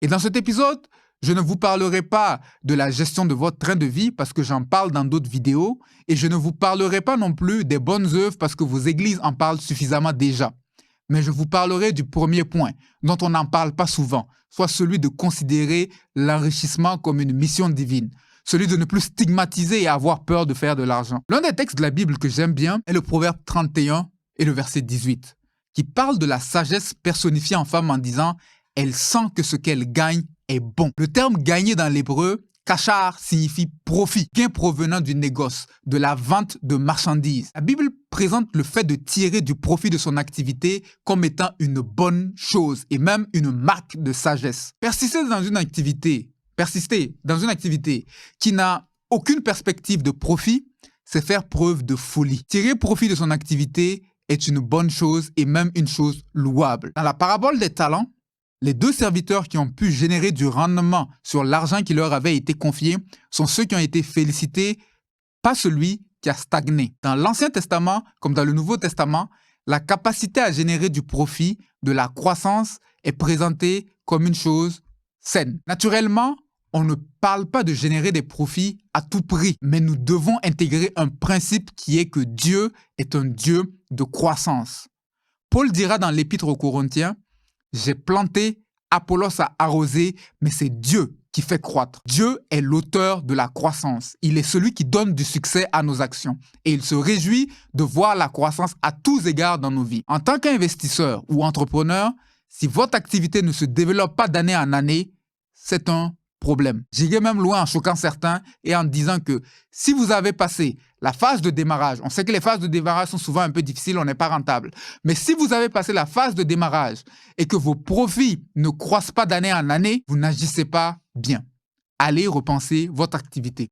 Et dans cet épisode, je ne vous parlerai pas de la gestion de votre train de vie parce que j'en parle dans d'autres vidéos et je ne vous parlerai pas non plus des bonnes œuvres parce que vos églises en parlent suffisamment déjà. Mais je vous parlerai du premier point dont on n'en parle pas souvent, soit celui de considérer l'enrichissement comme une mission divine, celui de ne plus stigmatiser et avoir peur de faire de l'argent. L'un des textes de la Bible que j'aime bien est le Proverbe 31 et le verset 18, qui parle de la sagesse personnifiée en femme en disant « Elle sent que ce qu'elle gagne est bon ». Le terme « gagner » dans l'hébreu, kachar, signifie profit, gain provenant du négoce, de la vente de marchandises. La Bible présente le fait de tirer du profit de son activité comme étant une bonne chose et même une marque de sagesse. Persister dans une activité qui n'a aucune perspective de profit, c'est faire preuve de folie. Tirer profit de son activité est une bonne chose et même une chose louable. Dans la parabole des talents, les deux serviteurs qui ont pu générer du rendement sur l'argent qui leur avait été confié sont ceux qui ont été félicités, pas celui qui a stagné. Dans l'Ancien Testament, comme dans le Nouveau Testament, la capacité à générer du profit, de la croissance, est présentée comme une chose saine. Naturellement, on ne parle pas de générer des profits à tout prix, mais nous devons intégrer un principe qui est que Dieu est un Dieu de croissance. Paul dira dans l'Épître aux Corinthiens, « J'ai planté, Apollos a arrosé, mais c'est Dieu qui fait croître. » Dieu est l'auteur de la croissance. Il est celui qui donne du succès à nos actions. Et il se réjouit de voir la croissance à tous égards dans nos vies. En tant qu'investisseur ou entrepreneur, si votre activité ne se développe pas d'année en année, c'est un problème. J'irai même loin en choquant certains et en disant que si vous avez passé la phase de démarrage, on sait que les phases de démarrage sont souvent un peu difficiles, on n'est pas rentable, mais si vous avez passé la phase de démarrage et que vos profits ne croissent pas d'année en année, vous n'agissez pas bien. Allez repenser votre activité.